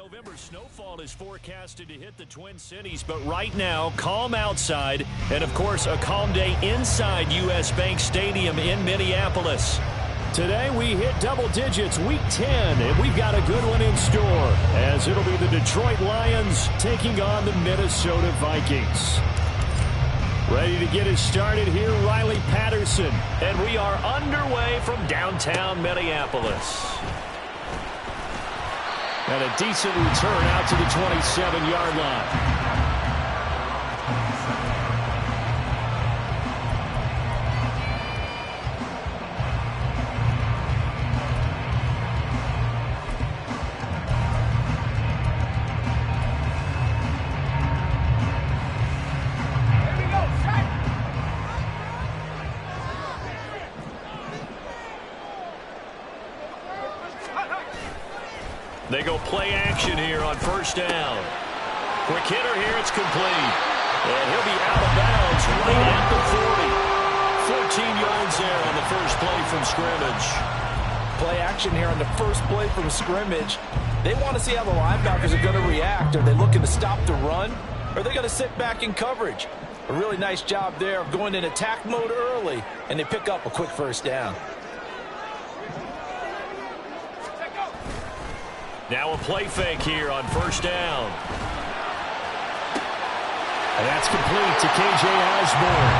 November snowfall is forecasted to hit the Twin Cities, but right now, calm outside, and of course, a calm day inside U.S. Bank Stadium in Minneapolis. Today, we hit double digits, week 10, and we've got a good one in store, as it'll be the Detroit Lions taking on the Minnesota Vikings. Ready to get us started here, Riley Patterson, and we are underway from downtown Minneapolis. And a decent return out to the 27-yard line. They go play action here on first down. Quick hitter here, it's complete. And he'll be out of bounds right at the 40. 14 yards there on the first play from scrimmage. Play action here on the first play from scrimmage. They want to see how the linebackers are going to react. Are they looking to stop the run? Or are they going to sit back in coverage? A really nice job there of going in attack mode early, and they pick up a quick first down. Now a play fake here on first down. And that's complete to K.J. Osborne.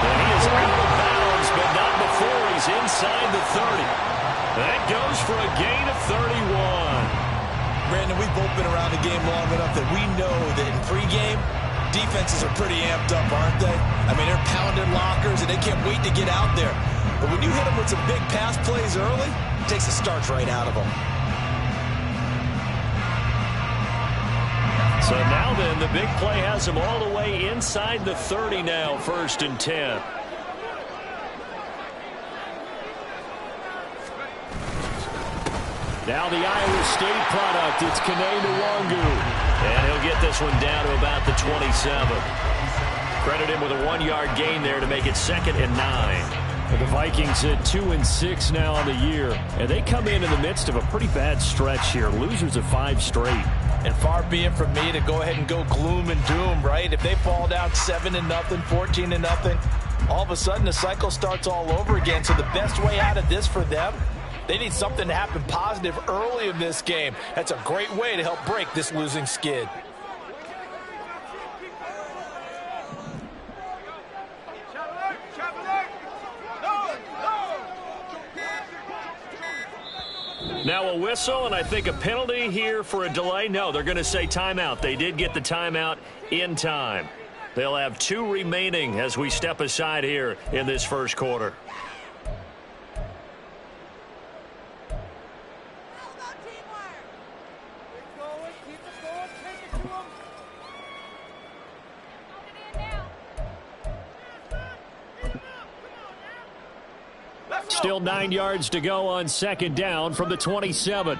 And he is out of bounds, but not before he's inside the 30. That goes for a gain of 31. Brandon, we've both been around the game long enough that we know that in pregame, defenses are pretty amped up, aren't they? I mean, they're pounding lockers, and they can't wait to get out there. But when you hit them with some big pass plays early, it takes the starch right out of them. So now then, the big play has him all the way inside the 30 now, 1st and 10. Now the Iowa State product, it's Kene Nwangu. And he'll get this one down to about the 27. Credit him with a 1-yard gain there to make it 2nd and 9. The Vikings at 2-6 now on the year, and they come in the midst of a pretty bad stretch here. Losers of 5 straight. And far be it from me to go ahead and go gloom and doom, right? If they fall down 7-0, 14-0, all of a sudden the cycle starts all over again. So the best way out of this for them, they need something to happen positive early in this game. That's a great way to help break this losing skid. Now a whistle, and I think a penalty here for a delay. No, they're going to say timeout. They did get the timeout in time. They'll have 2 remaining as we step aside here in this first quarter. Still 9 yards to go on 2nd down from the 27.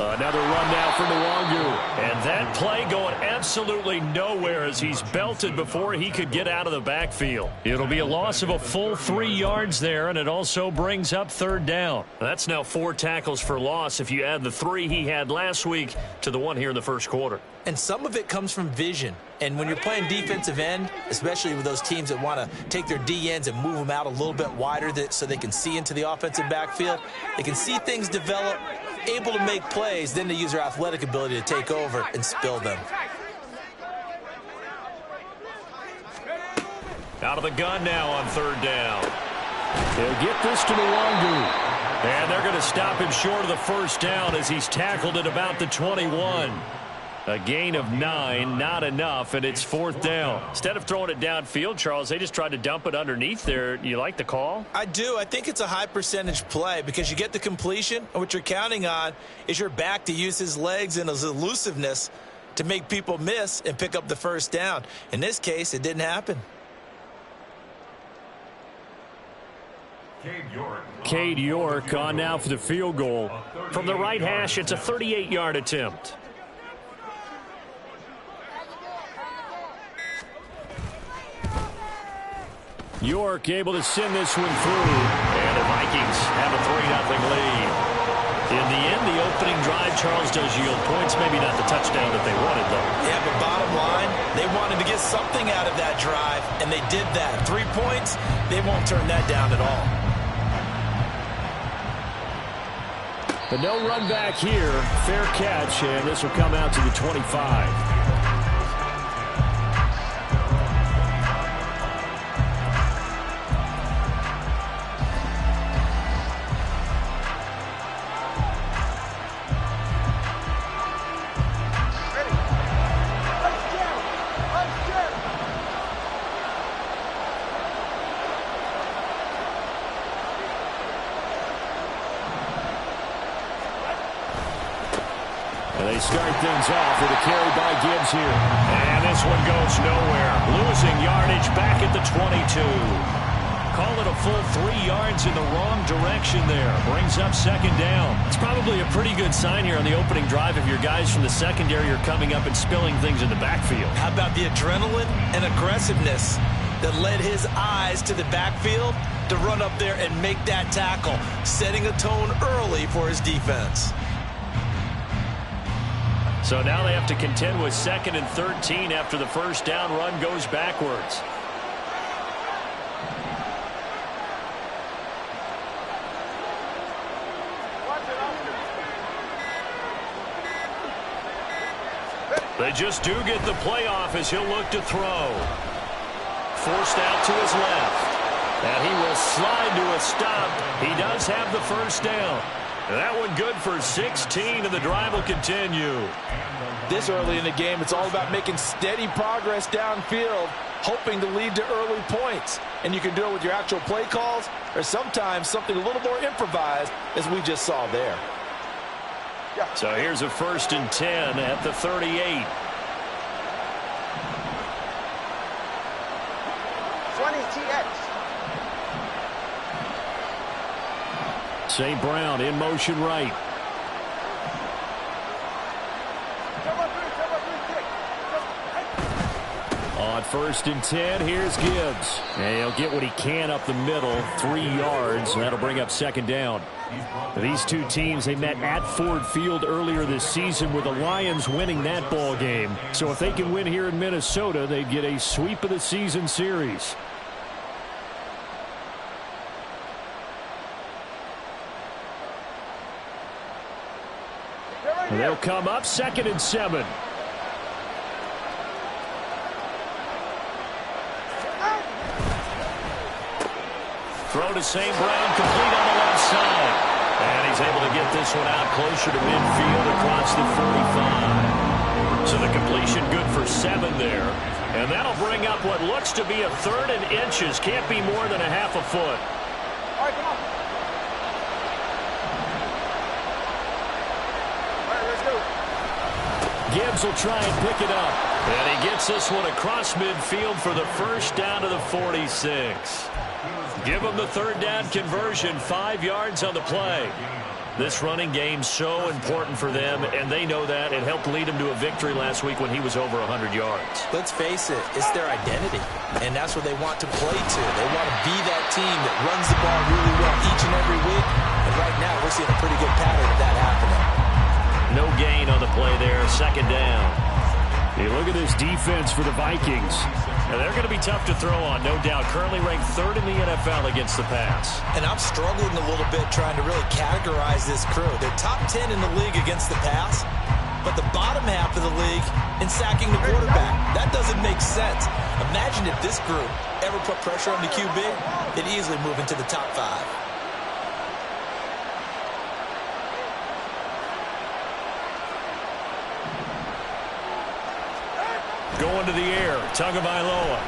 Another run now for Nwangu. And that play going absolutely nowhere as he's belted before he could get out of the backfield. It'll be a loss of a full 3 yards there, and it also brings up 3rd down. That's now 4 tackles for loss if you add the 3 he had last week to the 1 here in the first quarter. And some of it comes from vision. And when you're playing defensive end, especially with those teams that want to take their D ends and move them out a little bit wider so they can see into the offensive backfield, they can see things develop, able to make plays, then they use their athletic ability to take over and spill them. Out of the gun now on 3rd down. They'll get this to Nwangu. And they're going to stop him short of the first down as he's tackled at about the 21. A gain of 9, not enough, and it's 4th down. Instead of throwing it downfield, Charles, they just tried to dump it underneath there. You like the call? I do. I think it's a high-percentage play because you get the completion, and what you're counting on is your back to use his legs and his elusiveness to make people miss and pick up the first down. In this case, it didn't happen. Cade York on now for the field goal. From the right hash, it's a 38-yard attempt. York able to send this one through, and the Vikings have a 3-0 lead. In the end, the opening drive, Charles, does yield points. Maybe not the touchdown that they wanted, though. Yeah, but bottom line, they wanted to get something out of that drive, and they did that. 3 points, they won't turn that down at all. But no run back here. Fair catch, and this will come out to the 25. They start things off with a carry by Gibbs here. And this one goes nowhere. Losing yardage back at the 22. Call it a full 3 yards in the wrong direction there. Brings up second down. It's probably a pretty good sign here on the opening drive if your guys from the secondary are coming up and spilling things in the backfield. How about the adrenaline and aggressiveness that led his eyes to the backfield to run up there and make that tackle, setting a tone early for his defense. So now they have to contend with 2nd and 13 after the first down run goes backwards. They just do get the playoff as he'll look to throw. Forced out to his left. And he will slide to a stop. He does have the first down. That one good for 16, and the drive will continue. This early in the game, it's all about making steady progress downfield, hoping to lead to early points. And you can do it with your actual play calls, or sometimes something a little more improvised, as we just saw there. So here's a 1st and 10 at the 38. 20 TX. St. Brown in motion right. On 1st and 10, here's Gibbs. And he'll get what he can up the middle, 3 yards, and that'll bring up second down. These two teams, they met at Ford Field earlier this season with the Lions winning that ball game. So if they can win here in Minnesota, they'd get a sweep of the season series. And they'll come up 2nd and 7. Throw to St. Brown, complete on the left side. And he's able to get this one out closer to midfield across the 45. So the completion good for 7 there. And that'll bring up what looks to be a 3rd and inches. Can't be more than a half a foot. All right, come on. Gibbs will try and pick it up. And he gets this one across midfield for the first down to the 46. Give him the 3rd down conversion, 5 yards on the play. This running game so important for them, and they know that. It helped lead him to a victory last week when he was over 100 yards. Let's face it, it's their identity, and that's what they want to play to. They want to be that team that runs the ball really well each and every week, and right now we're seeing a pretty good pattern of that happening. No gain on the play there, 2nd down. Hey, look at this defense for the Vikings. And they're going to be tough to throw on, no doubt. Currently ranked 3rd in the NFL against the pass. And I'm struggling a little bit trying to really categorize this crew. They're top 10 in the league against the pass, but the bottom half of the league in sacking the quarterback. That doesn't make sense. Imagine if this group ever put pressure on the QB, they'd easily move into the top 5. Going to the air, Tagovailoa.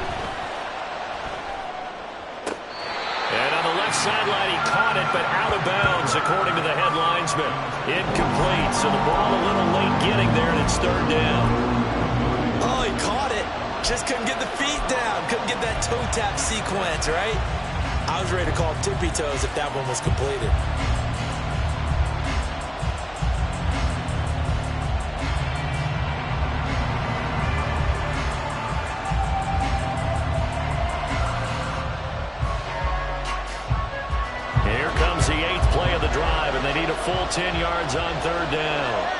And on the left sideline, he caught it, but out of bounds, according to the head linesman. Incomplete, so the ball a little late getting there, and it's 3rd down. Oh, he caught it. Just couldn't get the feet down. Couldn't get that toe tap sequence, right? I was ready to call tippy toes if that one was completed. full 10 yards on third down.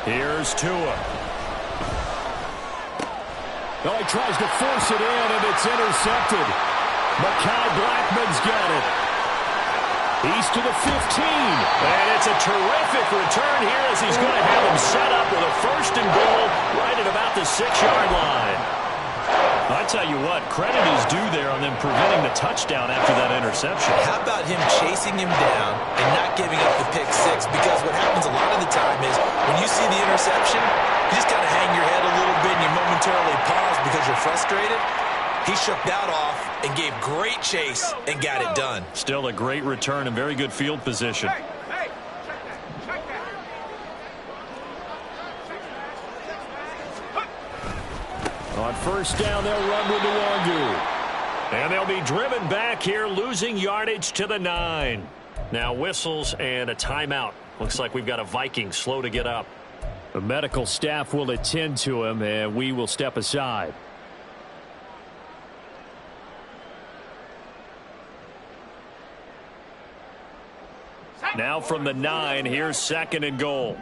Here's Tua. Oh, he tries to force it in, and it's intercepted. Mekhi Blackmon's got it. He's to the 15. And it's a terrific return here as he's going to have him set up with a 1st and goal right at about the 6-yard line. I tell you what, credit is due there on them preventing the touchdown after that interception. How about him chasing him down and not giving up the pick six? Because what happens a lot of the time is when you see the interception, you just kind of hang your head a little bit and you momentarily pause because you're frustrated. He shook that off and gave great chase and got it done. Still a great return and very good field position. On 1st down, they'll run with Nwangu. And they'll be driven back here, losing yardage to the 9. Now whistles and a timeout. Looks like we've got a Viking slow to get up. The medical staff will attend to him, and we will step aside. Now from the 9, here's 2nd and goal.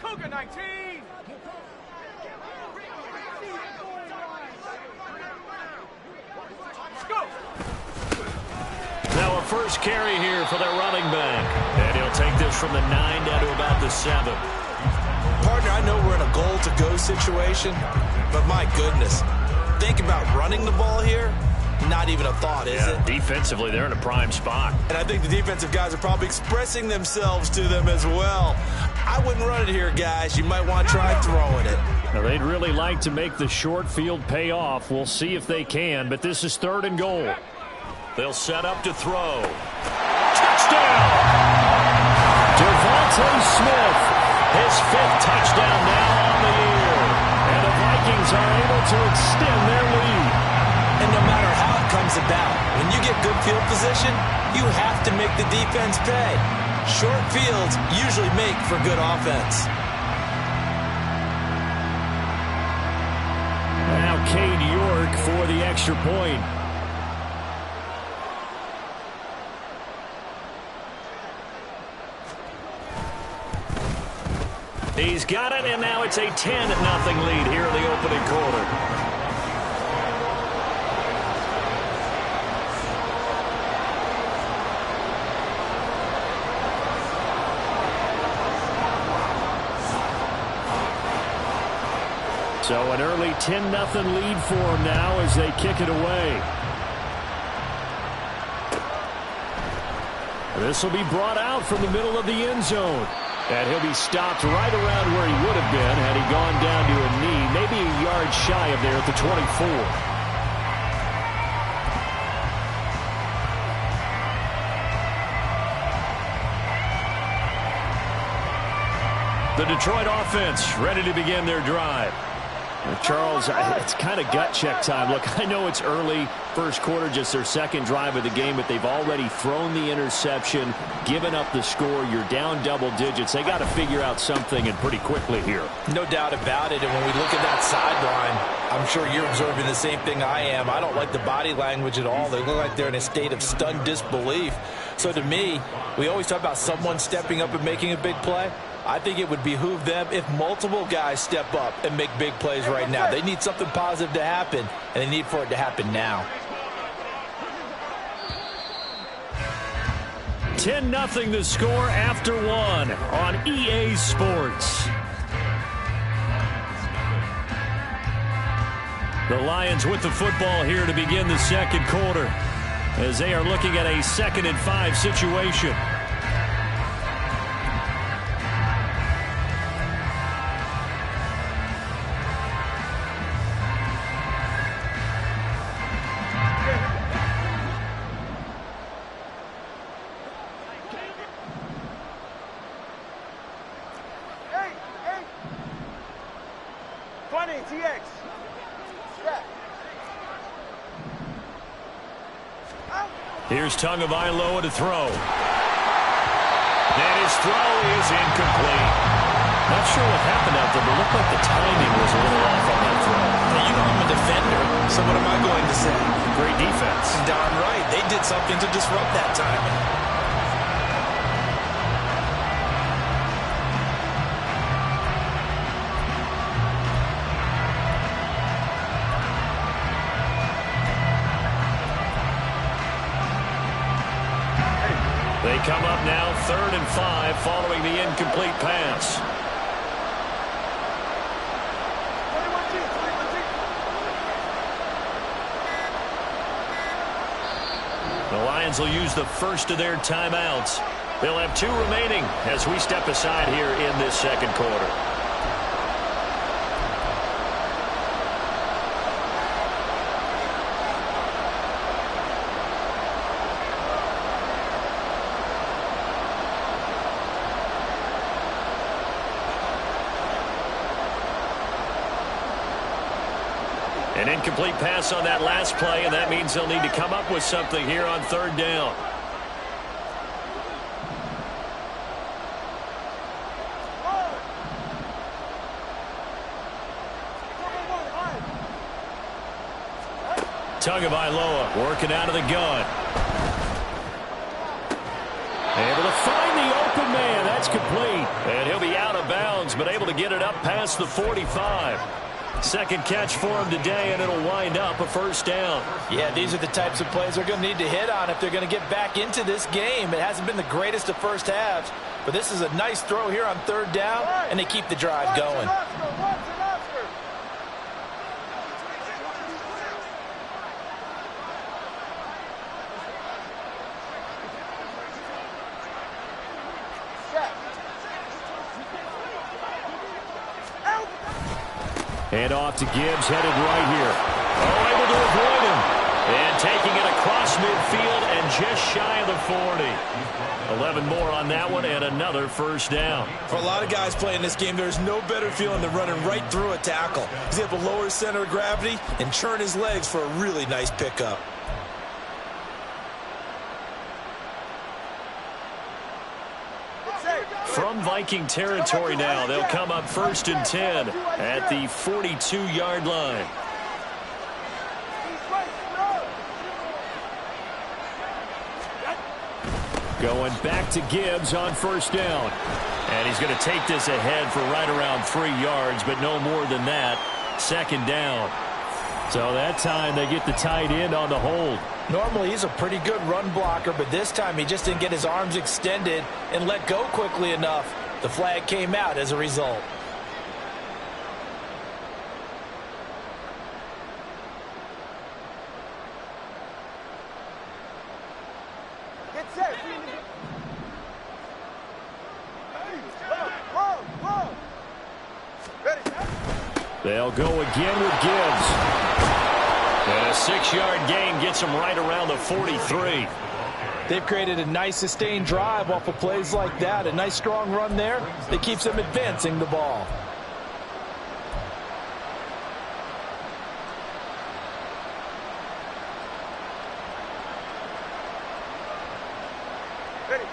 Cougar 19. Let's go. Now a first carry here for their running back. And he'll take this from the 9 down to about the 7. Partner, I know we're in a goal-to-go situation, but my goodness. Think about running the ball here. Not even a thought, is it? Defensively, they're in a prime spot. And I think the defensive guys are probably expressing themselves to them as well. I wouldn't run it here, guys. You might want to try throwing it. Now, they'd really like to make the short field pay off. We'll see if they can, but this is 3rd and goal. They'll set up to throw. Touchdown! Devontae Smith, his 5th touchdown now on the year. And the Vikings are able to extend their lead. And no matter how it comes about, when you get good field position, you have to make the defense pay. Short fields usually make for good offense. Now Cade York for the extra point. He's got it, and now it's a 10-0 lead here in the opening quarter. So an early 10-0 lead for them now as they kick it away. This will be brought out from the middle of the end zone. And he'll be stopped right around where he would have been had he gone down to a knee, maybe a yard shy of there at the 24. The Detroit offense ready to begin their drive. Charles, it's kind of gut check time. Look, I know it's early, first quarter, just their 2nd drive of the game, but they've already thrown the interception, given up the score. You're down double digits. They got to figure out something, and pretty quickly here. No doubt about it, and when we look at that sideline, I'm sure you're observing the same thing I am. I don't like the body language at all. They look like they're in a state of stunned disbelief. So to me, we always talk about someone stepping up and making a big play. I think it would behoove them if multiple guys step up and make big plays right now. They need something positive to happen, and they need for it to happen now. 10-0 the score after 1 on EA Sports. The Lions with the football here to begin the 2nd quarter as they are looking at a 2nd and 5 situation. Here's Tagovailoa to throw. And his throw is incomplete. Not sure what happened out there, but it looked like the timing was a little off on that throw. Now, you know I'm a defender, so what am I going to say? Great defense. Darn right. They did something to disrupt that timing. They come up now 3rd and 5 following the incomplete pass. The Lions will use the first of their timeouts. They'll have 2 remaining as we step aside here in this second quarter. An incomplete pass on that last play, and that means they'll need to come up with something here on 3rd down. Tagovailoa working out of the gun. Able to find the open man. That's complete. And he'll be out of bounds, but able to get it up past the 45. Second catch for him today, and it'll wind up a 1st down. Yeah, these are the types of plays they're going to need to hit on if they're going to get back into this game. It hasn't been the greatest of first halves, but this is a nice throw here on 3rd down, and they keep the drive going. Hand off to Gibbs, headed right here. Oh, able to avoid him. And taking it across midfield and just shy of the 40. 11 more on that one and another 1st down. For a lot of guys playing this game, there's no better feeling than running right through a tackle. He's able to lower his center of gravity and churn his legs for a really nice pickup. From Viking territory now, they'll come up 1st and 10 at the 42-yard line. Going back to Gibbs on 1st down. And he's going to take this ahead for right around 3 yards, but no more than that. 2nd down. So that time they get the tight end on the hold. Normally he's a pretty good run blocker, but this time he just didn't get his arms extended and let go quickly enough. The flag came out as a result. Get set. Ready. They'll go again with Gibbs. And a 6-yard gain gets him right around the 43. They've created a nice sustained drive off of plays like that. A nice strong run there that keeps them advancing the ball. Ready.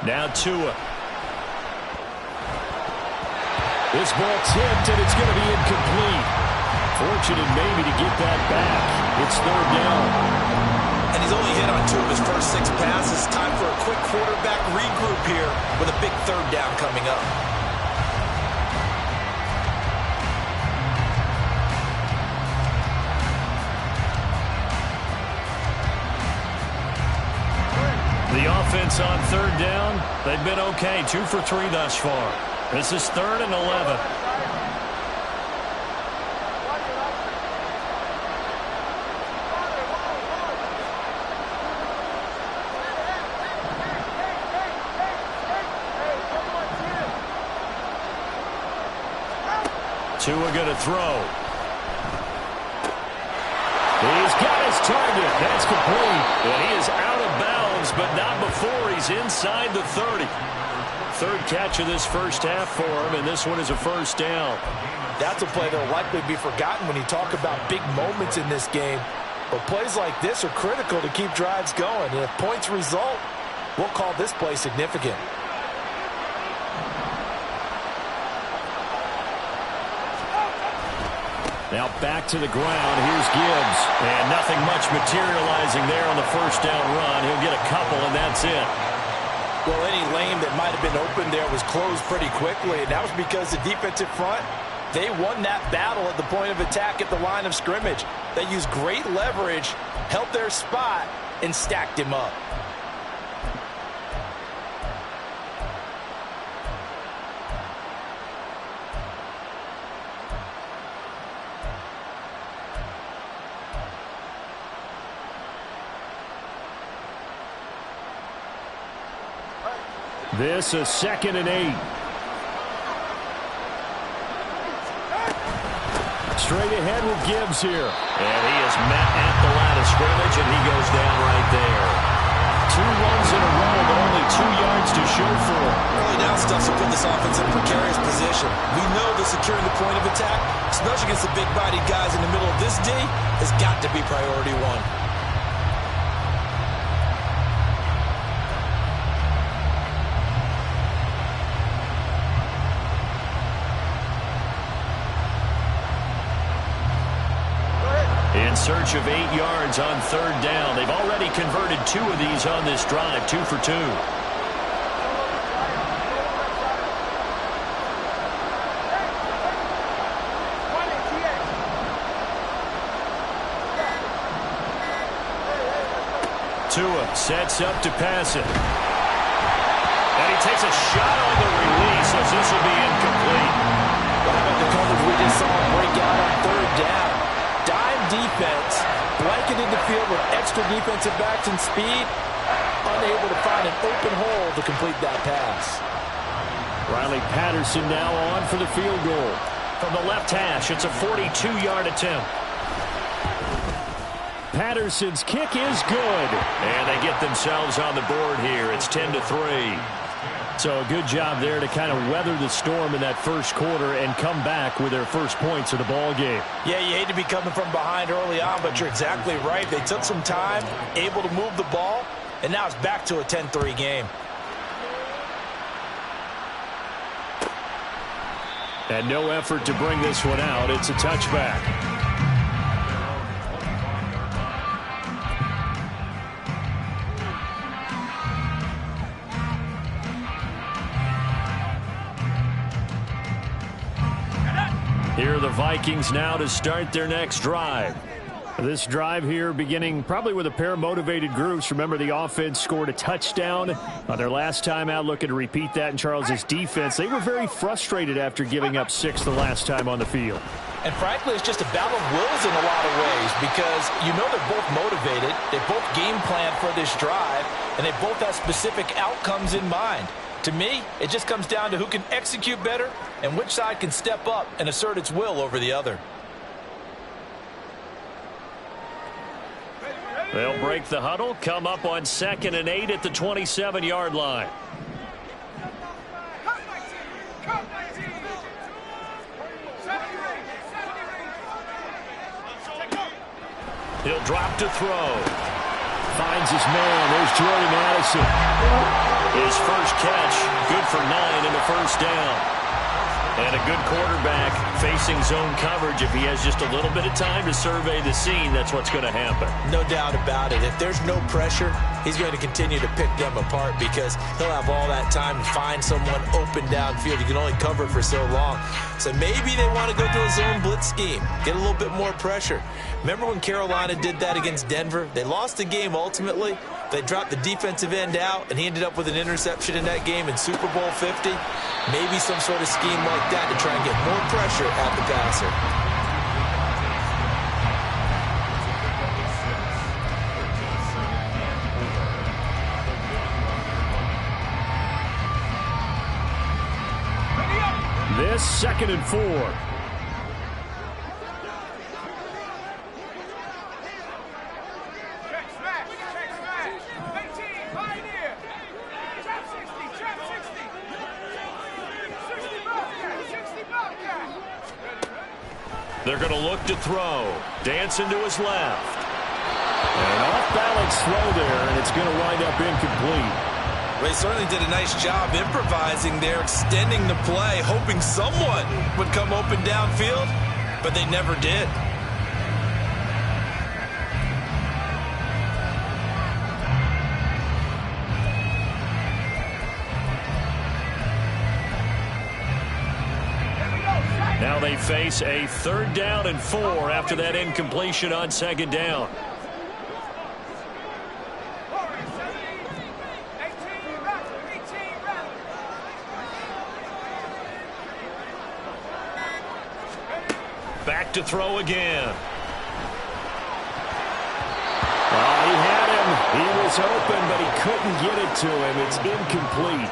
Now Tua. This ball tipped, and it's going to be incomplete. Fortunate maybe to get that back. It's 3rd down. And he's only hit on 2 of his first 6 passes. Time for a quick quarterback regroup here with a big 3rd down coming up. The offense on 3rd down, they've been okay. 2 for 3 thus far. This is 3rd and 11. Tua going to throw. He's got his target. That's complete. And he is out of bounds, but not before he's inside the 30. Third catch of this first half for him, and this one is a first down. That's a play that will likely be forgotten when you talk about big moments in this game. But plays like this are critical to keep drives going. And if points result, we'll call this play significant. Now back to the ground. Here's Gibbs. And nothing much materializing there on the first down run. He'll get a couple, and that's it. Well, any lane that might have been open there was closed pretty quickly, and that was because the defensive front, they won that battle at the point of attack at the line of scrimmage. They used great leverage, held their spot, and stacked him up. This is 2nd and 8. Straight ahead with Gibbs here. And he is met at the line of scrimmage, and he goes down right there. 2 runs in a row, but only 2 yards to show for it. Early down stuff to put this offense in a precarious position. We know that securing the point of attack, especially against the big-bodied guys in the middle of this D, has got to be priority 1. In search of 8 yards on 3rd down. They've already converted 2 of these on this drive, 2 for 2. Tua sets up to pass it. And he takes a shot on the release as this will be incomplete. What about the coverage we just saw break out on 3rd down? Dime defense, blanketed the field with extra defensive backs and speed, unable to find an open hole to complete that pass. Riley Patterson now on for the field goal. From the left hash, it's a 42-yard attempt. Patterson's kick is good. And they get themselves on the board here. It's 10-3. So a good job there to kind of weather the storm in that first quarter and come back with their first points of the ball game. Yeah, you hate to be coming from behind early on, but you're exactly right. They took some time, able to move the ball, and now it's back to a 10-3 game. And no effort to bring this one out. It's a touchback. Here are the Vikings now to start their next drive. This drive here beginning probably with a pair of motivated groups. Remember, the offense scored a touchdown on their last time out, looking to repeat that in Charles's defense. They were very frustrated after giving up 6 the last time on the field. And frankly, it's just a battle of wills in a lot of ways because you know they're both motivated. They both game planned for this drive, and they both have specific outcomes in mind. To me, it just comes down to who can execute better and which side can step up and assert its will over the other. They'll break the huddle, come up on 2nd and 8 at the 27-yard line. He'll drop to throw. Finds his man. There's Jordan Addison. His first catch, good for 9 and a first down. And a good quarterback facing zone coverage. If he has just a little bit of time to survey the scene, that's what's going to happen. No doubt about it. If there's no pressure, he's going to continue to pick them apart because he'll have all that time to find someone open downfield. You can only cover it for so long. So maybe they want to go to a zone blitz scheme, get a little bit more pressure. Remember when Carolina did that against Denver? They lost the game ultimately. They dropped the defensive end out, and he ended up with an interception in that game in Super Bowl 50. Maybe some sort of scheme like that to try and get more pressure at the passer. This 2nd and 4. They're going to look to throw. Dancing to his left. An off-balance throw there, and it's going to wind up incomplete. Well, he certainly did a nice job improvising there, extending the play, hoping someone would come open downfield, but they never did. Now they face a 3rd down and 4 after that incompletion on 2nd down. Back to throw again. He had him. He was open, but he couldn't get it to him. It's incomplete.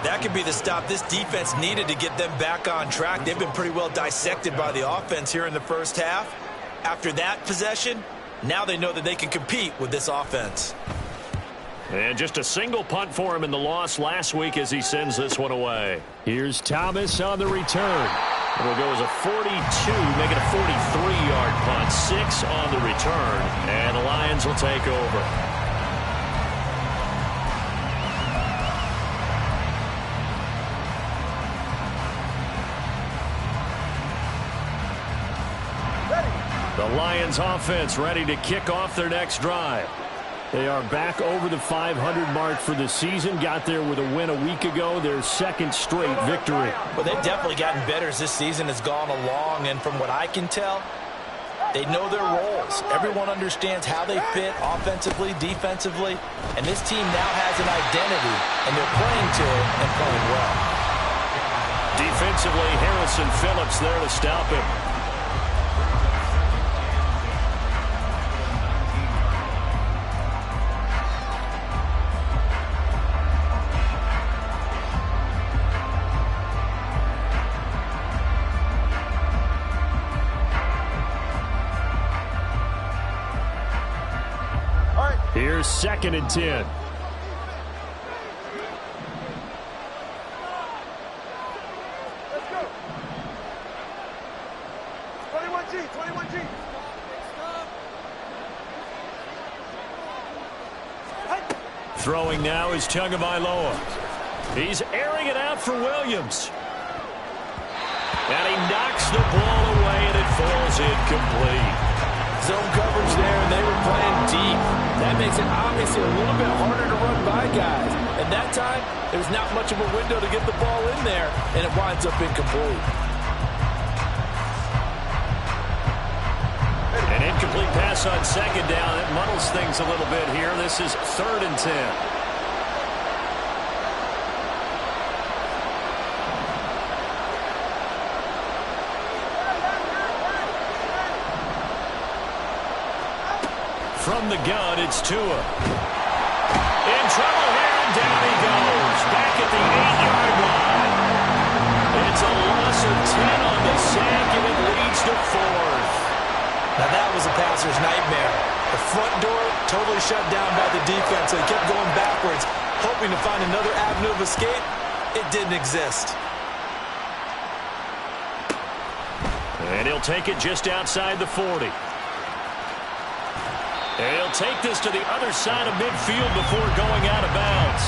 That could be the stop this defense needed to get them back on track. They've been pretty well dissected by the offense here in the first half. After that possession, now they know that they can compete with this offense. And just a single punt for him in the loss last week as he sends this one away. Here's Thomas on the return. It'll go as a 42, make it a 43-yard punt, 6 on the return, and the Lions will take over. The Lions offense ready to kick off their next drive. They are back over the 500 mark for the season. Got there with a win a week ago, their 2nd straight victory. Well, they've definitely gotten better as this season has gone along, and from what I can tell, they know their roles. Everyone understands how they fit offensively, defensively, and this team now has an identity, and they're playing to it and playing well. Defensively, Harrison Phillips there to stop him. Here's 2nd and 10. Let's go. 21G, 21G. Throwing now is Tagovailoa. He's airing it out for Williams. And he knocks the ball away, and it falls incomplete. Zone coverage there, and they were playing deep. That makes it obviously a little bit harder to run by guys. And that time, there's not much of a window to get the ball in there, and it winds up incomplete. An incomplete pass on 2nd down. It muddles things a little bit here. This is 3rd and 10. From the gun, it's Tua. In trouble here, and down he goes. Back at the 8-yard line. It's a loss of 10 on the sack, and it leads to 4th. Now that was a passer's nightmare. The front door totally shut down by the defense. They kept going backwards, hoping to find another avenue of escape. It didn't exist. And he'll take it just outside the 40. And he'll take this to the other side of midfield before going out of bounds.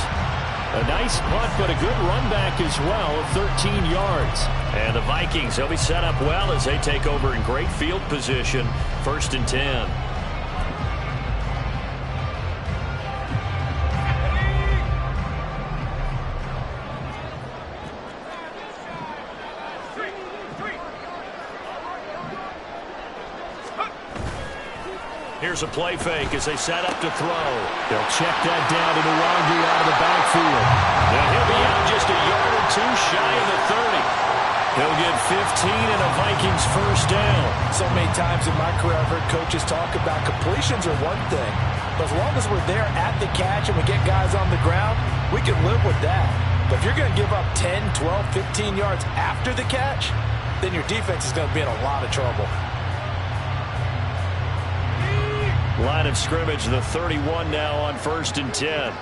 A nice punt, but a good run back as well of 13 yards. And the Vikings, they'll be set up well as they take over in great field position. 1st and 10. Here's a play fake as they set up to throw. They'll check that down to Nwangu out of the backfield. And he'll be out just a yard or 2 shy of the 30. He'll get 15 and a Vikings 1st down. So many times in my career, I've heard coaches talk about completions are one thing. But as long as we're there at the catch and we get guys on the ground, we can live with that. But if you're going to give up 10, 12, 15 yards after the catch, then your defense is going to be in a lot of trouble. Line of scrimmage, the 31 now on 1st and 10.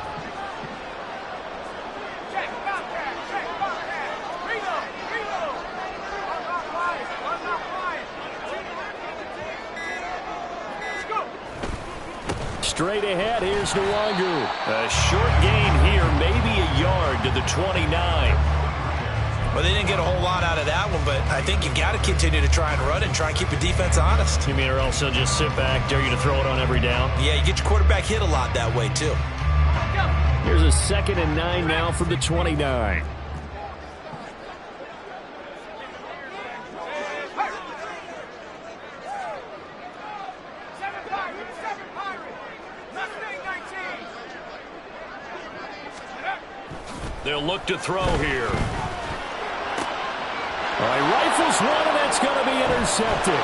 straight ahead. Here's Nwangu. A short gain here, maybe a yard to the 29. Well, they didn't get a whole lot out of that one, but I think you got to continue to try and run it and try and keep the defense honest. You mean or else they'll just sit back, dare you to throw it on every down? Yeah, you get your quarterback hit a lot that way, too. Here's a 2nd and 9 now from the 29. They'll look to throw here. All right, rifles one, and that's going to be intercepted.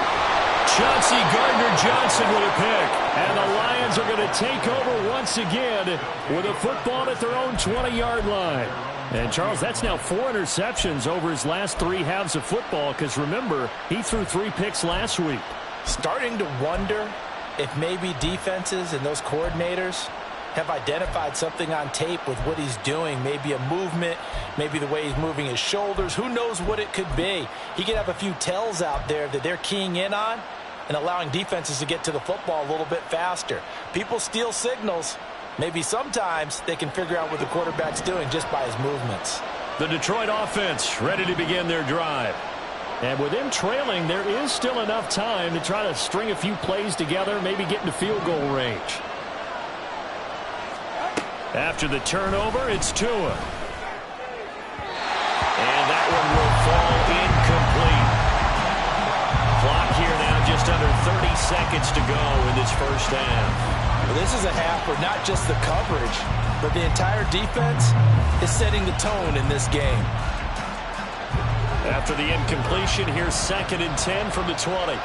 Chauncey Gardner-Johnson with a pick. And the Lions are going to take over once again with a football at their own 20-yard line. And, Charles, that's now 4 interceptions over his last 3 halves of football because, remember, he threw 3 picks last week. Starting to wonder if maybe defenses and those coordinators have identified something on tape with what he's doing. Maybe a movement, maybe the way he's moving his shoulders. Who knows what it could be? He could have a few tells out there that they're keying in on and allowing defenses to get to the football a little bit faster. People steal signals. Maybe sometimes they can figure out what the quarterback's doing just by his movements. The Detroit offense ready to begin their drive. And with them trailing, there is still enough time to try to string a few plays together, maybe get into field goal range. After the turnover, it's Tua. And that one will fall incomplete. Clock here now, just under 30 seconds to go in this first half. Well, this is a half where not just the coverage, but the entire defense is setting the tone in this game. After the incompletion, here's 2nd and 10 from the 20.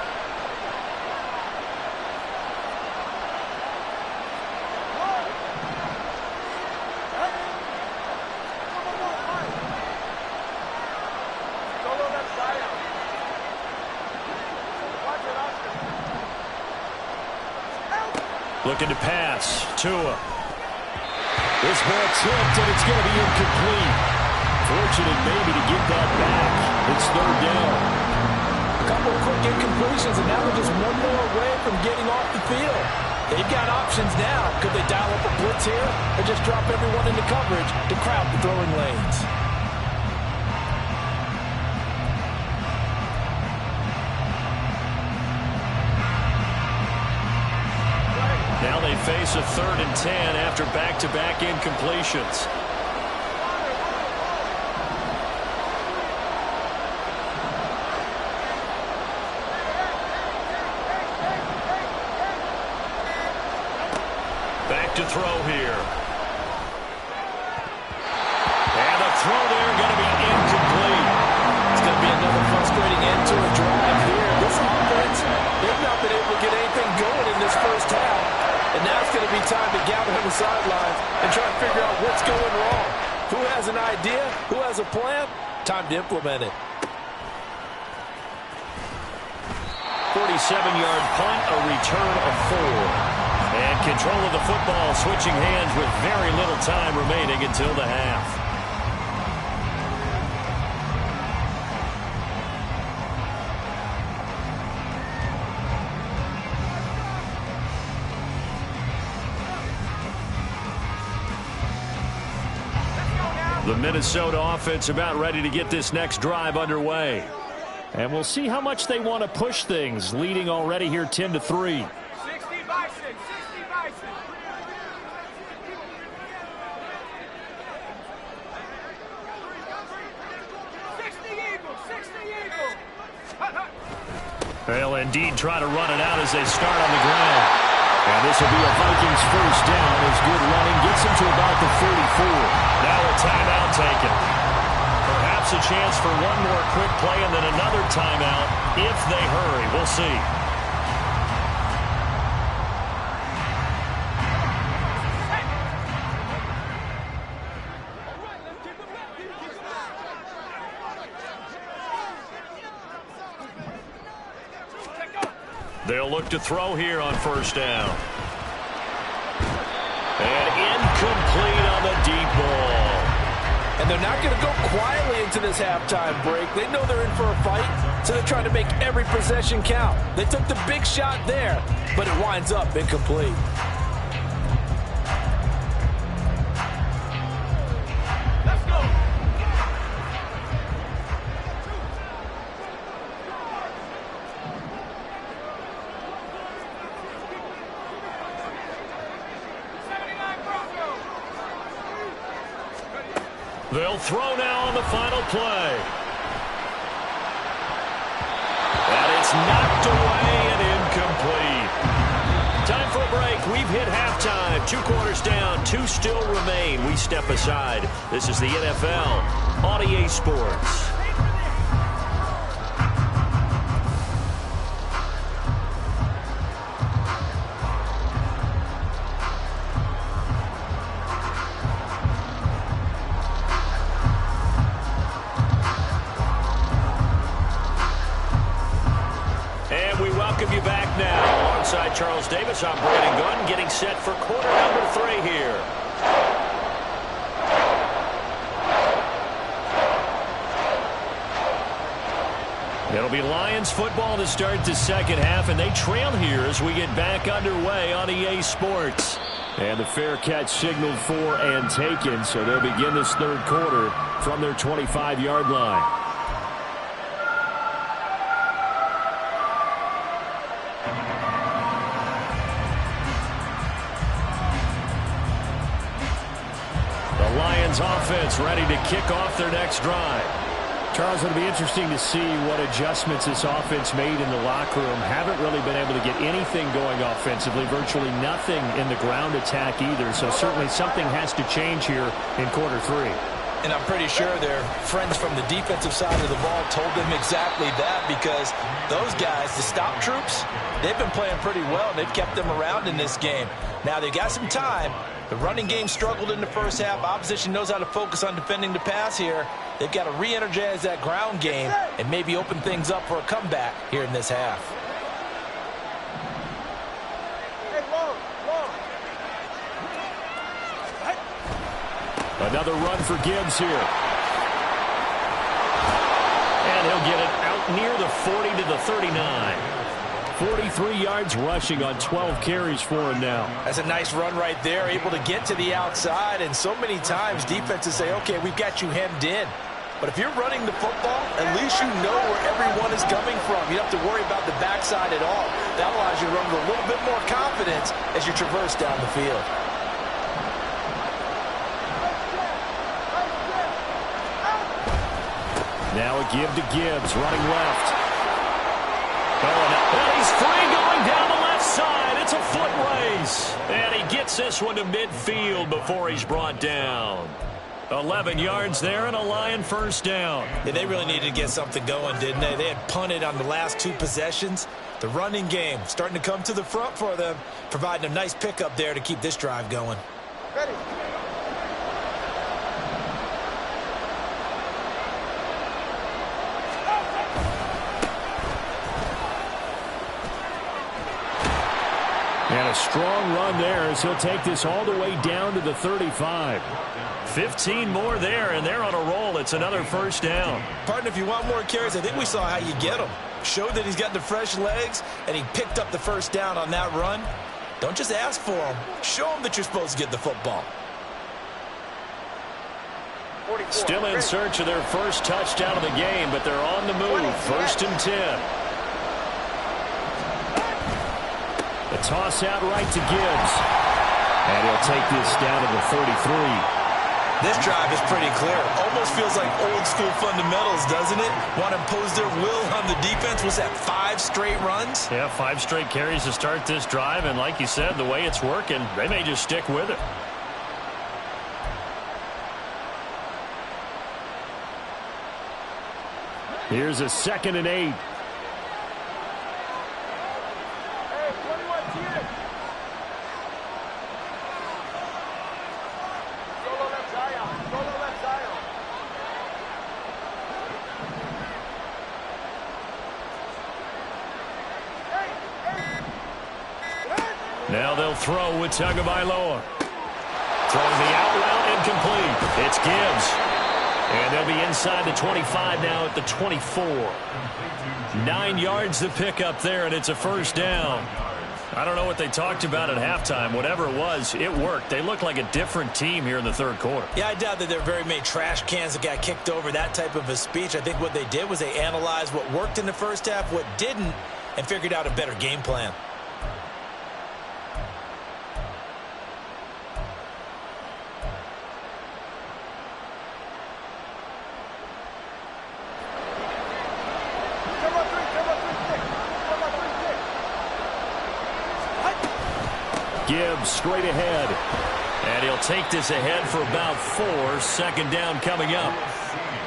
Looking to pass. Tua. This ball tipped, and it's going to be incomplete. Fortunate maybe to get that back. It's 3rd down. A couple of quick incompletions, and now they're just one more away from getting off the field. They've got options now. Could they dial up a blitz here or just drop everyone into coverage to crowd the throwing lanes? Now they face a 3rd and 10 after back-to-back incompletions. Back to throw here. And a throw there going to be incomplete. It's going to be another frustrating end to a drive here. This offense, they've not been able to get anything going in this first half. And now it's going to be time to gather on the sidelines and try and figure out what's going wrong. Who has an idea? Who has a plan? Time to implement it. 47-yard punt, a return of 4. And control of the football, switching hands with very little time remaining until the half. The Minnesota offense about ready to get this next drive underway. And we'll see how much they want to push things, leading already here 10-3. 60 Bison, 60 Bison. They'll indeed try to run it out as they start on the ground. And this will be a Vikings first down as good running gets them to about the 44. Now a timeout taken. Perhaps a chance for one more quick play and then another timeout if they hurry. We'll see. They'll look to throw here on first down. And incomplete on the deep ball. And they're not going to go quietly into this halftime break. They know they're in for a fight, so they're trying to make every possession count. They took the big shot there, but it winds up incomplete. They'll throw now on the final play. And it's knocked away and incomplete. Time for a break. We've hit halftime. 2 quarters down. 2 still remain. We step aside. This is the NFL on EA Sports. Charles Davis, I'm Brandon Gunn, getting set for quarter number 3 here. It'll be Lions football to start the second half, and they trail here as we get back underway on EA Sports. And the fair catch signaled for and taken, so they'll begin this third quarter from their 25-yard line. Offense ready to kick off their next drive. Charles, it'll be interesting to see what adjustments this offense made in the locker room. Haven't really been able to get anything going offensively, virtually nothing in the ground attack either, so certainly something has to change here in quarter 3. And I'm pretty sure their friends from the defensive side of the ball told them exactly that, because those guys, the stop troops, they've been playing pretty well, and they've kept them around in this game. Now they've got some time. The running game struggled in the first half. Opposition knows how to focus on defending the pass here. They've got to re-energize that ground game and maybe open things up for a comeback here in this half. Another run for Gibbs here. And he'll get it out near the 40 to the 39. 43 yards rushing on 12 carries for him now. That's a nice run right there, able to get to the outside. And so many times defenses say, okay, we've got you hemmed in. But if you're running the football, at least you know where everyone is coming from. You don't have to worry about the backside at all. That allows you to run with a little bit more confidence as you traverse down the field. Now a give to Gibbs, running left. And he's free going down the left side. It's a foot race. And he gets this one to midfield before he's brought down. 11 yards there and a Lion first down. Yeah, they really needed to get something going, didn't they? They had punted on the last 2 possessions. The running game starting to come to the front for them, providing a nice pickup there to keep this drive going. Ready. And a strong run there as he'll take this all the way down to the 35. 15 more there, and they're on a roll. It's another first down. Partner, if you want more carries, I think we saw how you get them. Showed that he's got the fresh legs, and he picked up the first down on that run. Don't just ask for them. Show them that you're supposed to get the football. Still in search of their first touchdown of the game, but they're on the move. First and 10. A toss out right to Gibbs. And he'll take this down to the 33. This drive is pretty clear. Almost feels like old school fundamentals, doesn't it? Want to impose their will on the defense. Was that 5 straight runs? Yeah, 5 straight carries to start this drive. And like you said, the way it's working, they may just stick with it. Here's a 2nd and 8. Now they'll throw with Tagovailoa. Throwing the out route incomplete. It's Gibbs. And they'll be inside the 25 now at the 24. 9 yards to pick up there, and it's a first down. I don't know what they talked about at halftime. Whatever it was, it worked. They look like a different team here in the third quarter. Yeah, I doubt that there are very many trash cans that got kicked over, that type of a speech. I think what they did was they analyzed what worked in the first half, what didn't, and figured out a better game plan. Gibbs straight ahead. And he'll take this ahead for about 4. Second down coming up.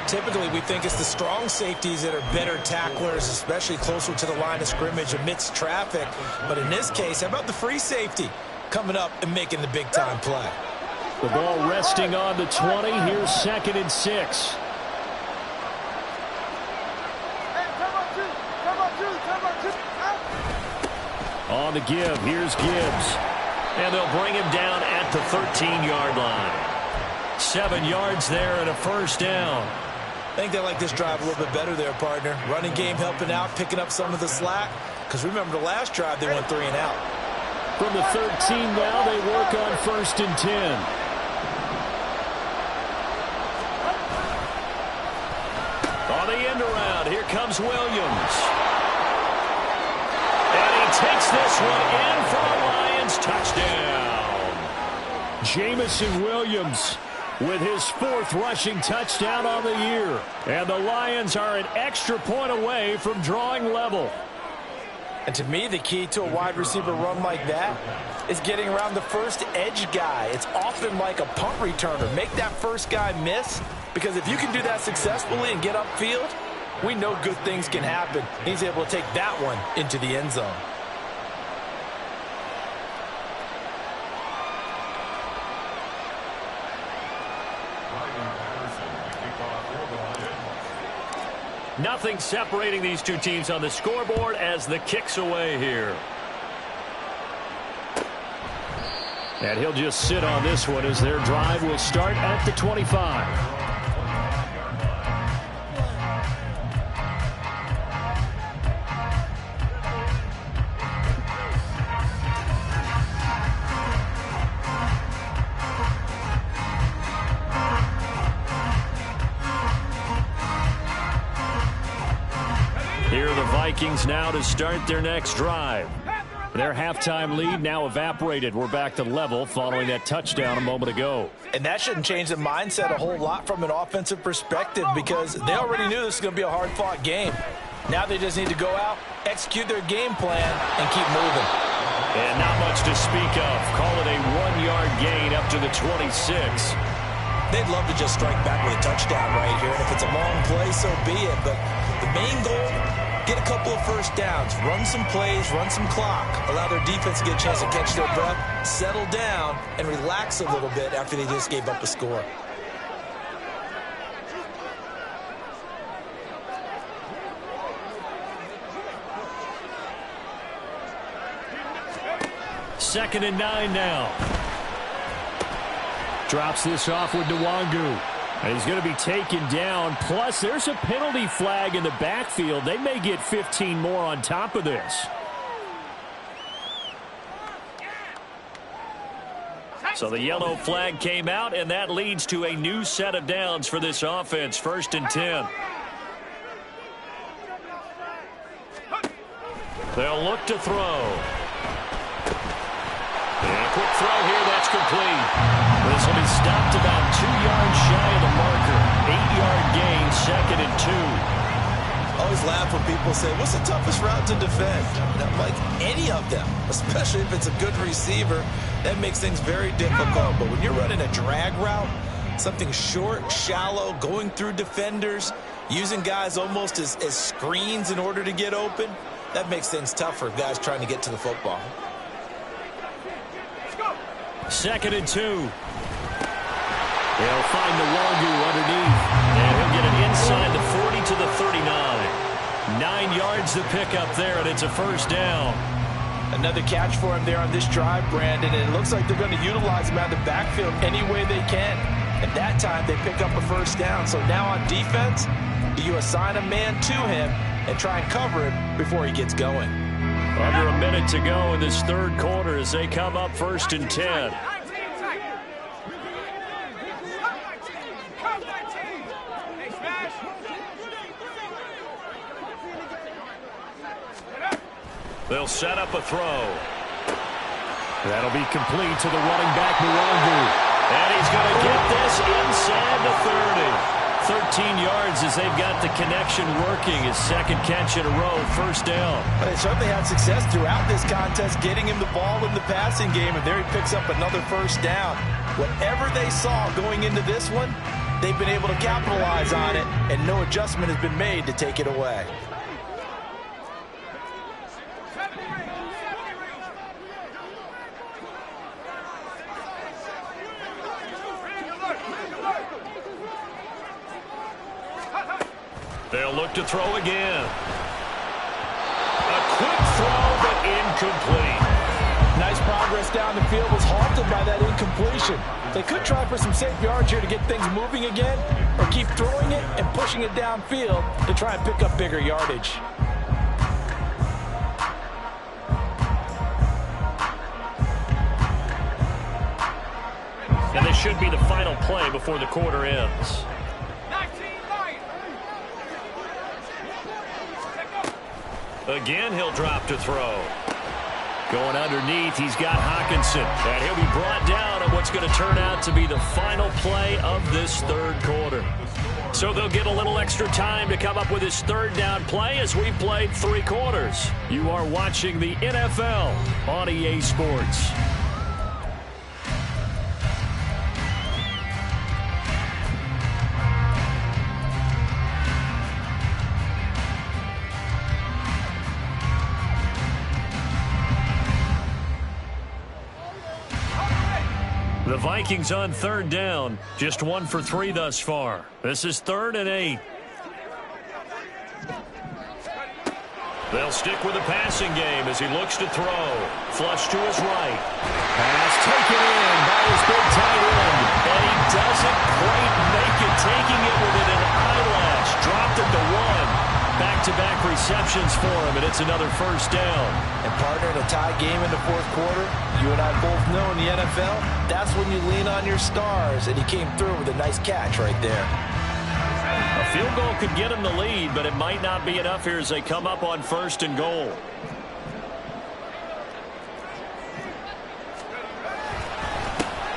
Typically, we think it's the strong safeties that are better tacklers, especially closer to the line of scrimmage amidst traffic. But in this case, how about the free safety coming up and making the big-time play? The ball resting on the 20. Here's 2nd and 6. On the give, here's Gibbs. And they'll bring him down at the 13-yard line. 7 yards there and a first down. I think they like this drive a little bit better there, partner. Running game helping out, picking up some of the slack. Because remember, the last drive, they went 3 and out. From the 13 now, they work on 1st and 10. On the end around, here comes Williams. And he takes this one in for a Lions touchdown. Jamison Williams with his 4th rushing touchdown on the year. And the Lions are an extra point away from drawing level. And to me, the key to a wide receiver run like that is getting around the first edge guy. It's often like a punt returner. Make that first guy miss, because if you can do that successfully and get upfield, we know good things can happen. He's able to take that one into the end zone. Nothing separating these two teams on the scoreboard as the kick's away here. And he'll just sit on this one as their drive will start at the 25. Here are the Vikings now to start their next drive. Their halftime lead now evaporated. We're back to level following that touchdown a moment ago. And that shouldn't change the mindset a whole lot from an offensive perspective, because they already knew this was going to be a hard-fought game. Now they just need to go out, execute their game plan, and keep moving. And not much to speak of. Call it a 1-yard gain up to the 26. They'd love to just strike back with a touchdown right here. And if it's a long play, so be it. But the main goal, get a couple of first downs, run some plays, run some clock, allow their defense to get a chance to catch their breath, settle down, and relax a little bit after they just gave up a score. Second and 9 now. Drops this off with Nwangu. And he's going to be taken down. Plus, there's a penalty flag in the backfield. They may get 15 more on top of this. So the yellow flag came out, and that leads to a new set of downs for this offense. 1st and 10. They'll look to throw. And a quick throw here, that's complete. This will be stopped about 2 yards shy of the marker. 8-yard gain, 2nd and 2. Always laugh when people say, what's the toughest route to defend? And I'm like, any of them, especially if it's a good receiver. That makes things very difficult. But when you're running a drag route, something short, shallow, going through defenders, using guys almost as screens in order to get open, that makes things tough for guys trying to get to the football. 2nd and 2. They'll find Nwangu underneath. And he'll get it inside the 40 to the 39. 9 yards to pick up there, and it's a first down. Another catch for him there on this drive, Brandon, and it looks like they're going to utilize him out of the backfield any way they can. At that time, they pick up a first down. So now on defense, you assign a man to him and try and cover him before he gets going. Under a minute to go in this third quarter as they come up 1st and 10. They'll set up a throw. That'll be complete to the running back, Nwangu. And he's going to get this inside the 30. 13 yards as they've got the connection working. His second catch in a row, first down. They certainly had success throughout this contest, getting him the ball in the passing game, and there he picks up another first down. Whatever they saw going into this one, they've been able to capitalize on it, and no adjustment has been made to take it away. They'll look to throw again. A quick throw, but incomplete. Nice progress down the field, was halted by that incompletion. They could try for some safe yards here to get things moving again, or keep throwing it and pushing it downfield to try and pick up bigger yardage. And this should be the final play before the quarter ends. Again, he'll drop to throw. Going underneath, he's got Hockenson. And he'll be brought down on what's going to turn out to be the final play of this third quarter. So they'll get a little extra time to come up with his third down play as we've played 3 quarters. You are watching the NFL on EA Sports. The Vikings on third down, just 1 for 3 thus far. This is 3rd and 8. They'll stick with the passing game as he looks to throw. Flush to his right. Pass taken in by his big tight end. And he doesn't quite make it, taking it within an eyelash. Dropped at the 1. Back-to-back receptions for him, and it's another first down. And partner, in a tie game in the fourth quarter, you and I both know in the NFL, that's when you lean on your stars, and he came through with a nice catch right there. A field goal could get him the lead, but it might not be enough here as they come up on 1st and goal.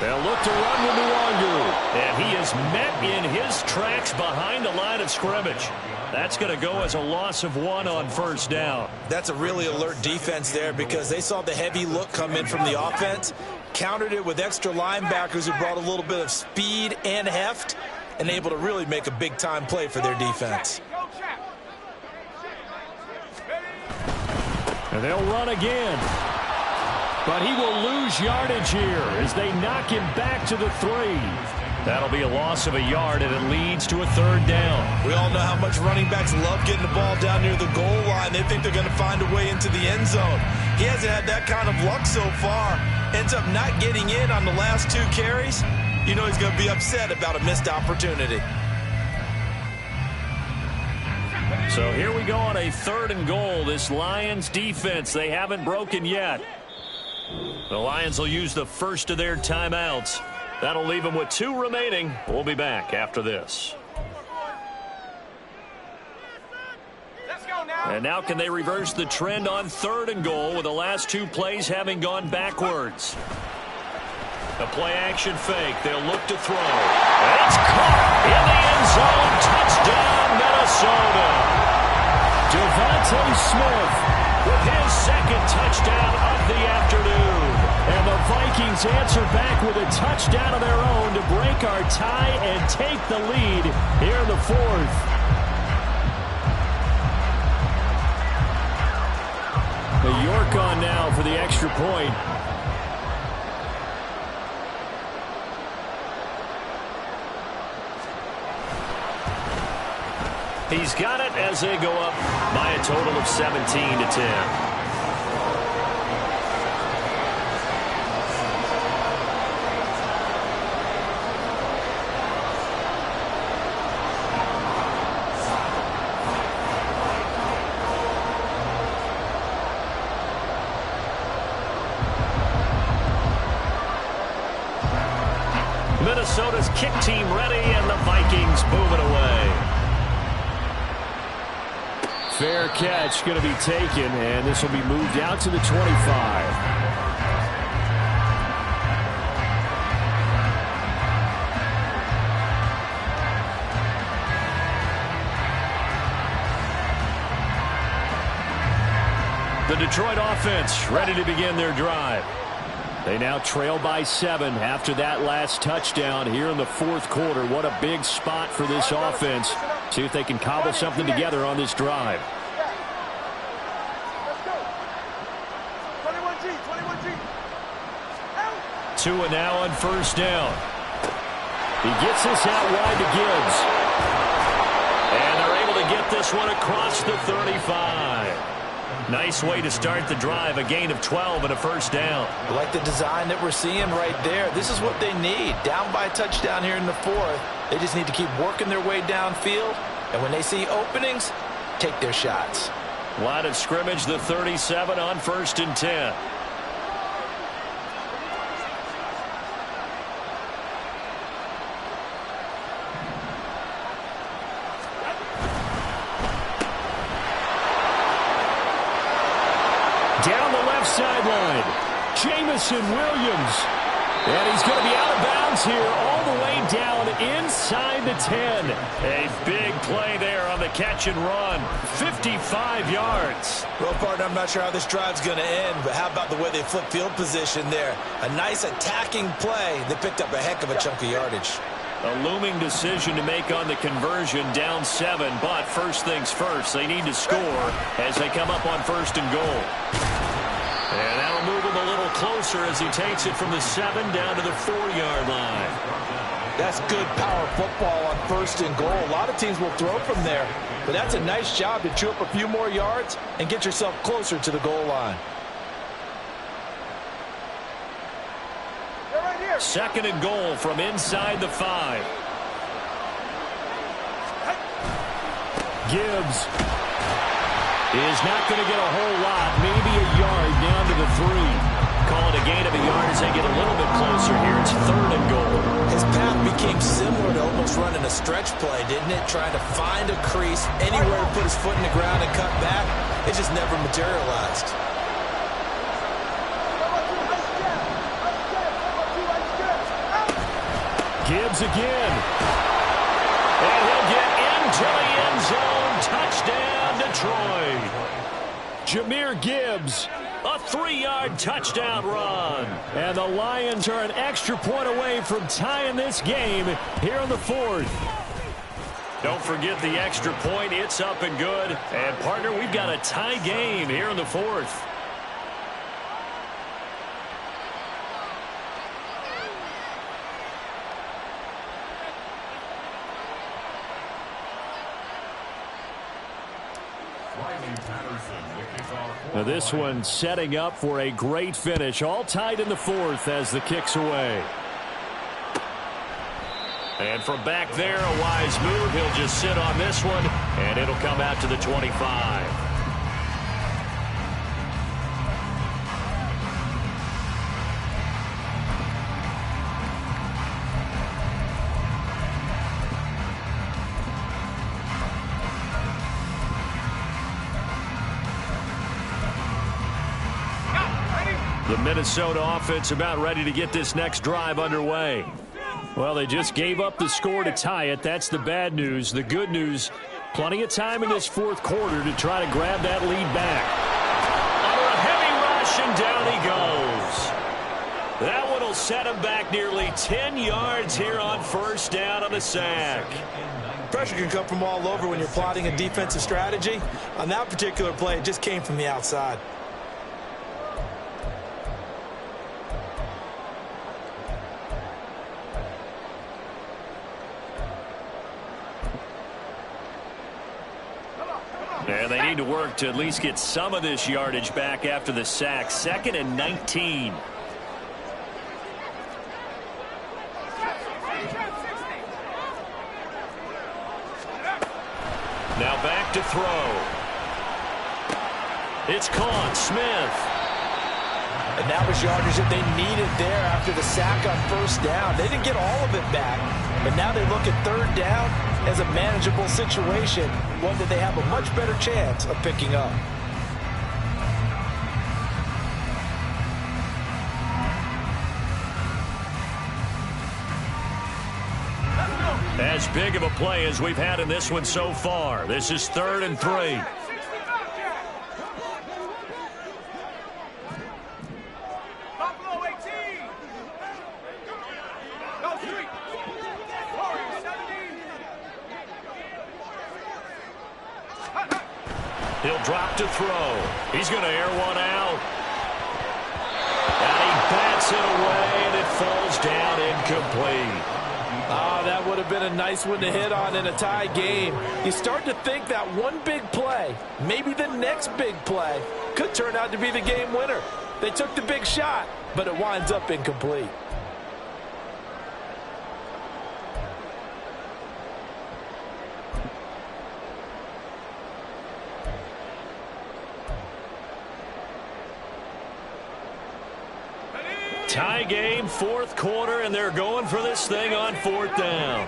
They'll look to run with Nwangu, and he is met in his tracks behind the line of scrimmage. That's going to go as a loss of 1 on 1st down. That's a really alert defense there because they saw the heavy look come in from the offense, countered it with extra linebackers who brought a little bit of speed and heft, and able to really make a big-time play for their defense. And they'll run again. But he will lose yardage here as they knock him back to the 3. That'll be a loss of a yard, and it leads to a 3rd down. We all know how much running backs love getting the ball down near the goal line. They think they're going to find a way into the end zone. He hasn't had that kind of luck so far. Ends up not getting in on the last 2 carries. You know he's going to be upset about a missed opportunity. So here we go on a 3rd and goal. This Lions defense, they haven't broken yet. The Lions will use the first of their timeouts. That'll leave them with 2 remaining. We'll be back after this. And now can they reverse the trend on 3rd and goal with the last 2 plays having gone backwards? A play-action fake. They'll look to throw. And it's caught in the end zone. Touchdown, Minnesota. Devontae Smith with his 2nd touchdown of the afternoon. And the Vikings answer back with a touchdown of their own to break our tie and take the lead here in the 4th. The York on now for the extra point. He's got it as they go up by a total of 17-10. Minnesota's kick team ready, and the Vikings move it away. Fair catch going to be taken, and this will be moved out to the 25. The Detroit offense ready to begin their drive. They now trail by 7 after that last touchdown here in the fourth quarter. What a big spot for this offense. See if they can cobble something together on this drive. 2 now on first down. He gets this out wide to Gibbs. And they're able to get this one across the 35. Nice way to start the drive. A gain of 12 and a first down. I like the design that we're seeing right there. This is what they need. Down by a touchdown here in the fourth. They just need to keep working their way downfield. And when they see openings, take their shots. Line of scrimmage, the 37 on 1st and 10. Down the left sideline, Jameson Williams. And he's going to be out of bounds here all the way down inside the 10. A big play there on the catch and run. 55 yards. Well, partner, I'm not sure how this drive's going to end, but how about the way they flip field position there? A nice attacking play. They picked up a heck of a chunk of yardage. A looming decision to make on the conversion, down 7, but first things first, they need to score as they come up on 1st and goal. And that'll move him a little closer as he takes it from the 7 down to the 4-yard line. That's good power football on 1st and goal. A lot of teams will throw from there, but that's a nice job to chew up a few more yards and get yourself closer to the goal line. 2nd and goal from inside the 5. Gibbs is not going to get a whole lot, maybe a yard down to the 3. Call it a gain of a yard as they get a little bit closer here. It's 3rd and goal. His path became similar to almost running a stretch play, didn't it? Trying to find a crease, anywhere to put his foot in the ground and cut back. It just never materialized. Gibbs again. And he'll get into the end zone. Touchdown, Detroit. Jahmyr Gibbs, a 3-yard touchdown run. And the Lions are an extra point away from tying this game here in the 4th. Don't forget the extra point. It's up and good. And, partner, we've got a tie game here in the 4th. Now this one setting up for a great finish. All tied in the 4th as the kick's away. And from back there, a wise move. He'll just sit on this one, and it'll come out to the 25. The Minnesota offense about ready to get this next drive underway. Well, they just gave up the score to tie it. That's the bad news. The good news, plenty of time in this 4th quarter to try to grab that lead back. Under a heavy rush, and down he goes. That one will set him back nearly 10 yards here on 1st down on the sack. Pressure can come from all over when you're plotting a defensive strategy. On that particular play, it just came from the outside. And they need to work to at least get some of this yardage back after the sack. 2nd and 19. Now back to throw. It's caught. Smith. And that was yardage that they needed there after the sack on 1st down. They didn't get all of it back, but now they look at 3rd down as a manageable situation, one that they have a much better chance of picking up. As big of a play as we've had in this one so far. This is 3rd and 3. He'll drop to throw. He's going to air one out. And he bats it away, and it falls down incomplete. That would have been a nice one to hit on in a tie game. You start to think that one big play, maybe the next big play, could turn out to be the game winner. They took the big shot, but it winds up incomplete. Tie game, fourth quarter, and they're going for this thing on fourth down.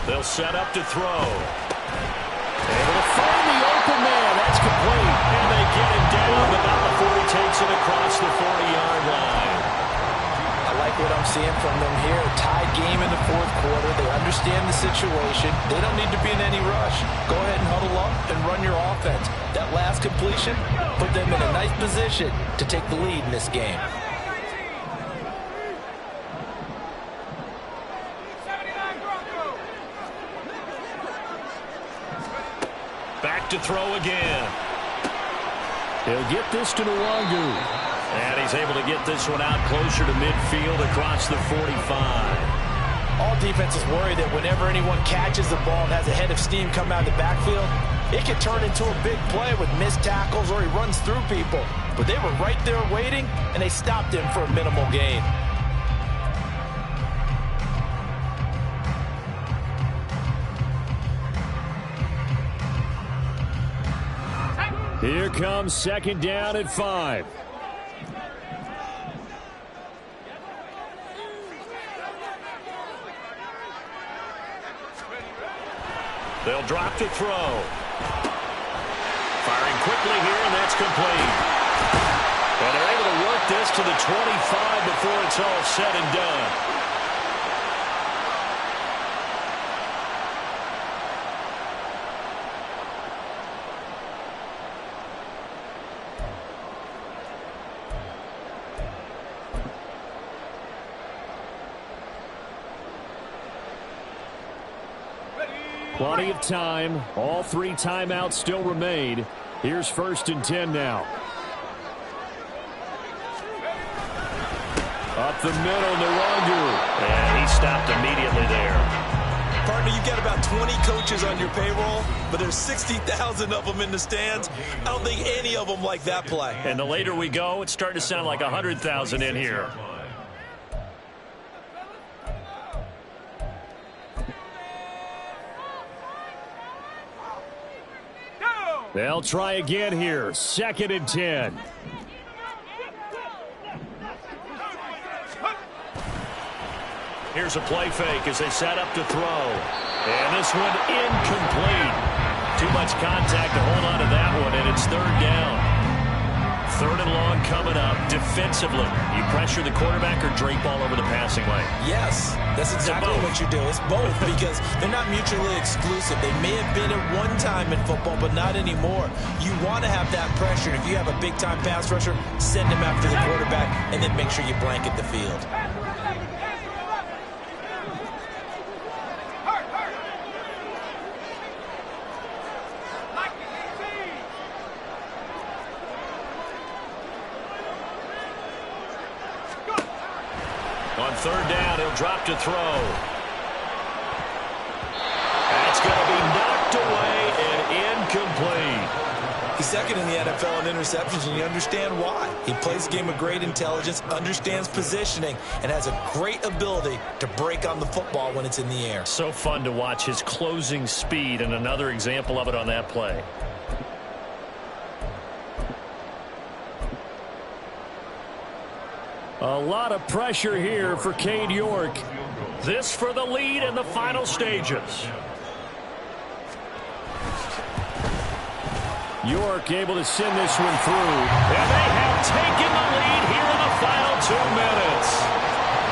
They'll set up to throw. Able to find the open man. That's complete. And they get him down, but not before he takes it across the 40-yard line. I like what I'm seeing from them here. Tied game in the fourth quarter. They understand the situation. They don't need to be in any rush. Go ahead and huddle up and run your offense. That last completion put them in a nice position to take the lead in this game. Back to throw again. He'll get this to Nwangu. And he's able to get this one out closer to midfield across the 45. All defenses worry that whenever anyone catches the ball and has a head of steam come out of the backfield, it can turn into a big play with missed tackles or he runs through people. But they were right there waiting, and they stopped him for a minimal gain. Here comes second down at 5. They'll drop to throw. Firing quickly here, and that's complete. And they're able to work this to the 25 before it's all said and done. Plenty of time. All 3 timeouts still remain. Here's 1st and 10 now. Up the middle, Nwangu. And he stopped immediately there. Partner, you've got about 20 coaches on your payroll, but there's 60,000 of them in the stands. I don't think any of them like that play. And the later we go, it's starting to sound like 100,000 in here. They'll try again here. 2nd and 10. Here's a play fake as they set up to throw. And this one incomplete. Too much contact to hold on to that one, and it's 3rd down. 3rd and long coming up. Defensively, you pressure the quarterback or drape all over the passing lane? Yes, that's exactly what you do. It's both because they're not mutually exclusive. They may have been at one time in football, but not anymore. You want to have that pressure. If you have a big-time pass rusher, send him after the quarterback, and then make sure you blanket the field. On 3rd down, he'll drop to throw. That's going to be knocked away and incomplete. He's 2nd in the NFL in interceptions, and you understand why. He plays a game of great intelligence, understands positioning, and has a great ability to break on the football when it's in the air. So fun to watch his closing speed, and another example of it on that play. A lot of pressure here for Cade York. This for the lead in the final stages. York able to send this one through. And they have taken the lead here in the final 2 minutes.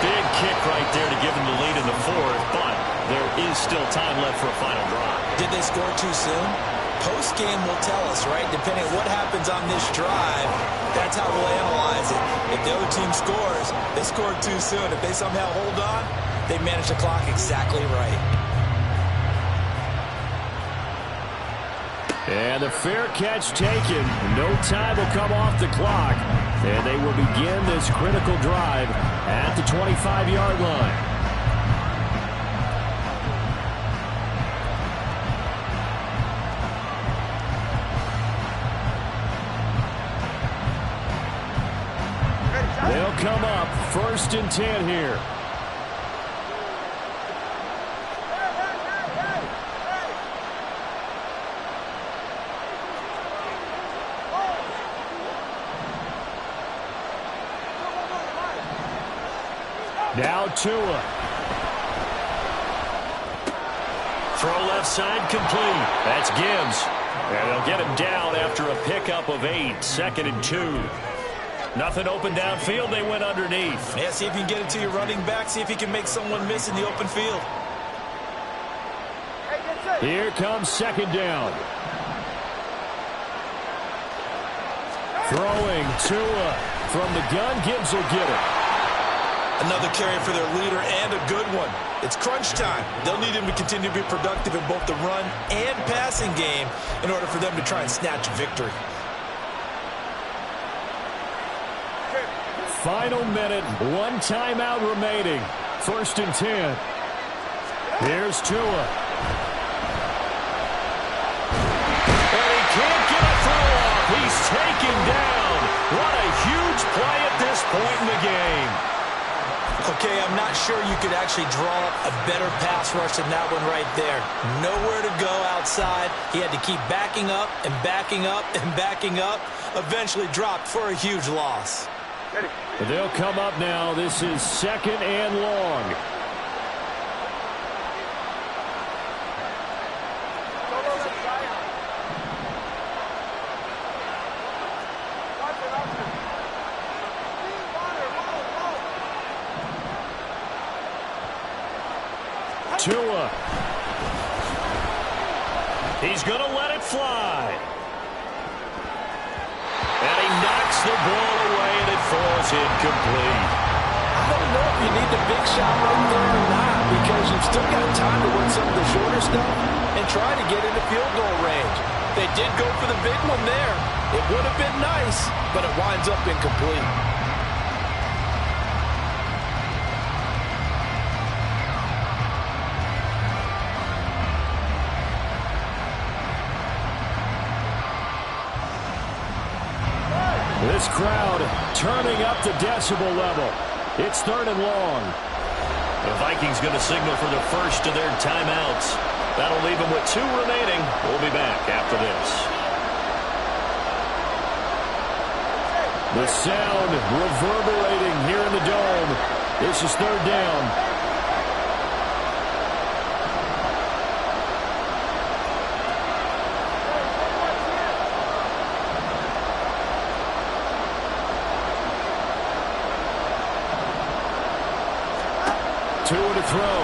Big kick right there to give them the lead in the 4th, but there is still time left for a final drive. Did they score too soon? post-game will tell us, right? Depending on what happens on this drive, that's how we'll analyze it. If the other team scores, they scored too soon. If they somehow hold on, they manage the clock exactly right. And the fair catch taken. No time will come off the clock. And they will begin this critical drive at the 25-yard line. They'll come up 1st and 10 here. Now Tua. Throw left side complete. That's Gibbs. And they'll get him down after a pickup of 8. 2nd and 2. Nothing open downfield. They went underneath. Yeah, see if you can get it to your running back. See if you can make someone miss in the open field. Here comes 2nd down. Throwing Tua from the gun. Gibbs will get it. Another carry for their leader and a good one. It's crunch time. They'll need him to continue to be productive in both the run and passing game in order for them to try and snatch victory. Final minute, 1 timeout remaining. 1st and 10. Here's Tua. And he can't get a throw off. He's taken down. What a huge play at this point in the game. Okay, I'm not sure you could actually draw a better pass rush than that one right there. Nowhere to go outside. He had to keep backing up and backing up and backing up. Eventually dropped for a huge loss. They'll come up now. This is 2nd and long. Tua. He's going to let it fly. And he knocks the ball away, and it falls incomplete. I don't know if you need the big shot right there or not, because you've still got time to win some of the shorter stuff and try to get into field goal range. They did go for the big one there. It would have been nice, but it winds up incomplete. This crowd turning up the decibel level. It's 3rd and long. The Vikings going to signal for the first of their timeouts. That'll leave them with 2 remaining. We'll be back after this. The sound reverberating here in the dome. This is 3rd down. Tua to throw.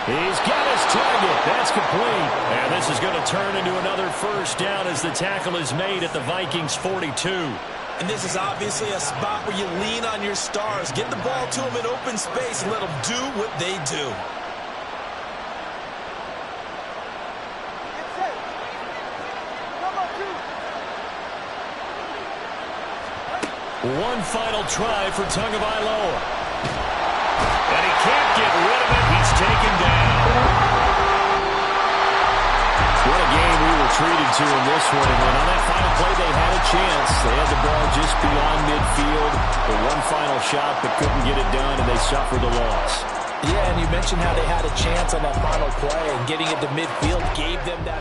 He's got his target. That's complete. And this is going to turn into another 1st down as the tackle is made at the Vikings 42. And this is obviously a spot where you lean on your stars. Get the ball to them in open space and let them do what they do. One final try for Tagovailoa. And he can't get rid of it. He's taken down. What a game we were treated to in this one. And on that final play, they had a chance. They had the ball just beyond midfield. The one final shot, but couldn't get it done, and they suffered the loss. Yeah, and you mentioned how they had a chance on that final play, and getting it to midfield gave them that